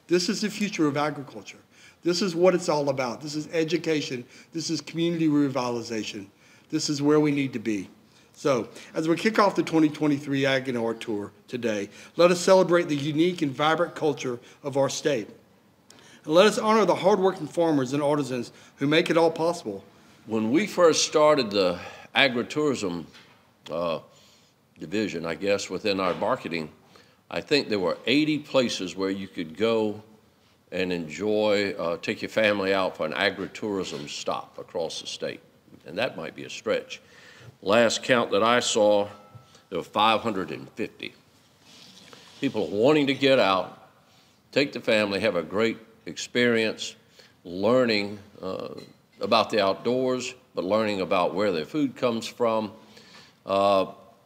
This is the future of agriculture. This is what it's all about. This is education. This is community revitalization. This is where we need to be. So, as we kick off the 2023 Ag and Art Tour today, let us celebrate the unique and vibrant culture of our state. And let us honor the hardworking farmers and artisans who make it all possible. When we first started the agritourism division, I guess, within our marketing, I think there were 80 places where you could go and enjoy, take your family out for an agritourism stop across the state. And that might be a stretch. Last count that I saw, there were 550. People wanting to get out, take the family, have a great experience, learning about the outdoors, but learning about where their food comes from.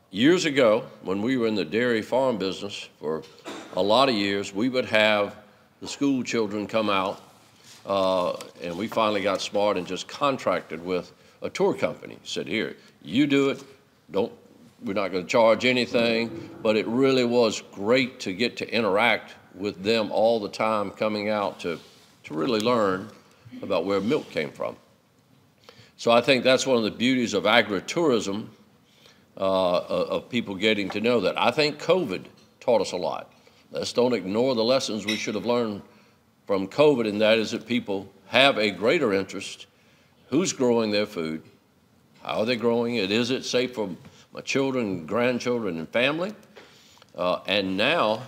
Years ago, when we were in the dairy farm business for a lot of years, we would have the school children come out, and we finally got smart and just contracted with a tour company. Said, here, you do it. We're not going to charge anything, but it really was great to get to interact with them all the time, coming out to really learn about where milk came from. So I think that's one of the beauties of agritourism, of people getting to know that. I think COVID taught us a lot. Let's don't ignore the lessons we should have learned from COVID, and that is that people have a greater interest. Who's growing their food? How are they growing it? Is it safe for my children, grandchildren, and family? And now,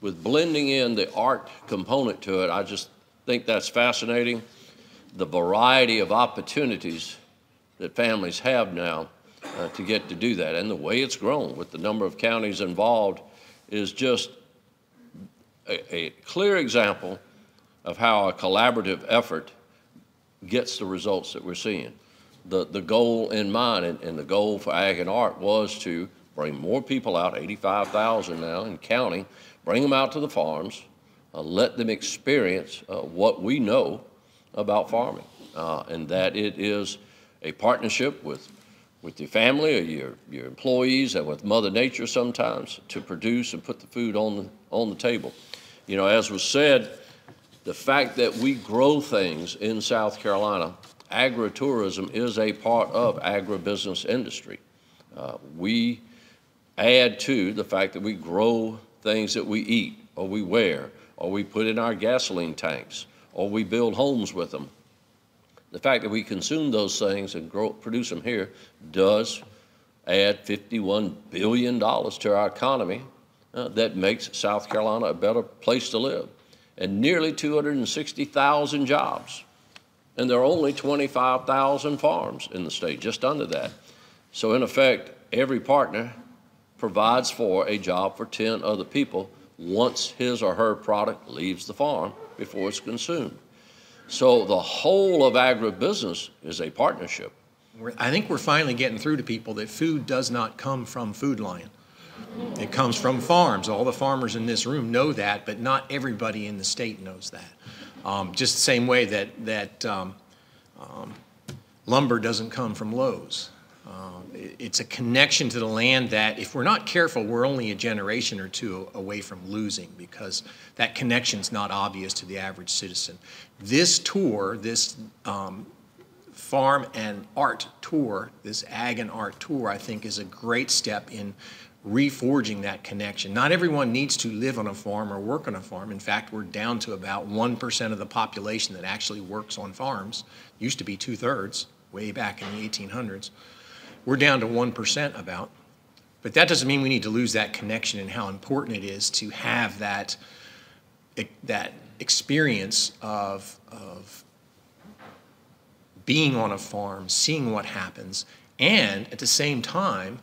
with blending in the art component to it, I just think that's fascinating. The variety of opportunities that families have now to get to do that, and the way it's grown with the number of counties involved is just a clear example of how a collaborative effort gets the results that we're seeing. The goal in mind, and the goal for Ag and Art, was to bring more people out, 85,000 now and counting, bring them out to the farms, let them experience what we know about farming, and that it is a partnership with your family or your employees and with Mother Nature sometimes to produce and put the food on the table. You know, as was said, the fact that we grow things in South Carolina, agritourism is a part of agribusiness industry. We add to the fact that we grow things that we eat or we wear or we put in our gasoline tanks or we build homes with them. The fact that we consume those things and produce them here does add $51 billion to our economy that makes South Carolina a better place to live, and nearly 260,000 jobs. And there are only 25,000 farms in the state, just under that. So in effect, every partner provides for a job for 10 other people once his or her product leaves the farm before it's consumed. So the whole of agribusiness is a partnership. I think we're finally getting through to people that food does not come from Food Lion. It comes from farms. All the farmers in this room know that, but not everybody in the state knows that. Just the same way that lumber doesn't come from Lowe's. It's a connection to the land that, if we're not careful, we're only a generation or two away from losing, because that connection's not obvious to the average citizen. This tour, this farm and art tour, this ag and art tour, I think is a great step in reforging that connection. Not everyone needs to live on a farm or work on a farm. In fact, we're down to about 1% of the population that actually works on farms. Used to be 2/3, way back in the 1800s. We're down to 1% about. But that doesn't mean we need to lose that connection and how important it is to have that experience of being on a farm, seeing what happens, and at the same time,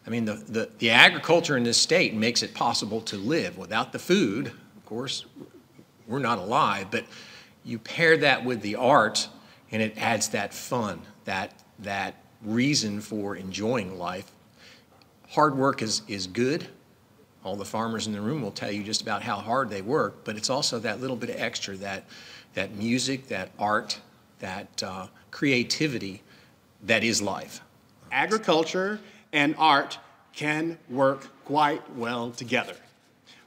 I mean, the agriculture in this state makes it possible to live. Without the food, of course, we're not alive, but you pair that with the art, and it adds that fun, that reason for enjoying life. Hard work is good. All the farmers in the room will tell you just about how hard they work, but it's also that little bit of extra, that music, that art, that creativity that is life. Agriculture and art can work quite well together.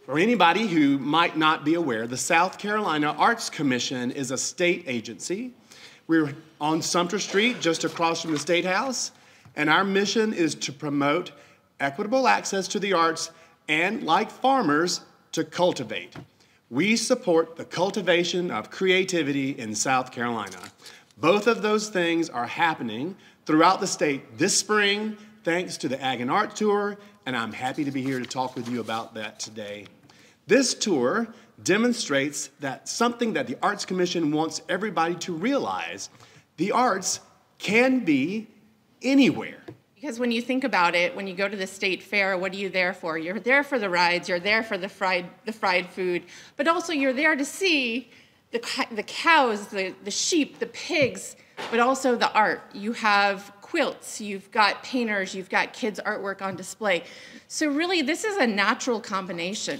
For anybody who might not be aware, the South Carolina Arts Commission is a state agency. We're on Sumter Street, just across from the State House, and our mission is to promote equitable access to the arts and, like farmers, to cultivate. We support the cultivation of creativity in South Carolina. Both of those things are happening throughout the state this spring, thanks to the Ag and Art Tour, and I'm happy to be here to talk with you about that today. This tour demonstrates that something that the Arts Commission wants everybody to realize: the arts can be anywhere. Because when you think about it, when you go to the state fair, what are you there for? You're there for the rides, you're there for the fried food, but also you're there to see the cows, the sheep, the pigs, but also the art. You have quilts, you've got painters, you've got kids' artwork on display. So really, this is a natural combination.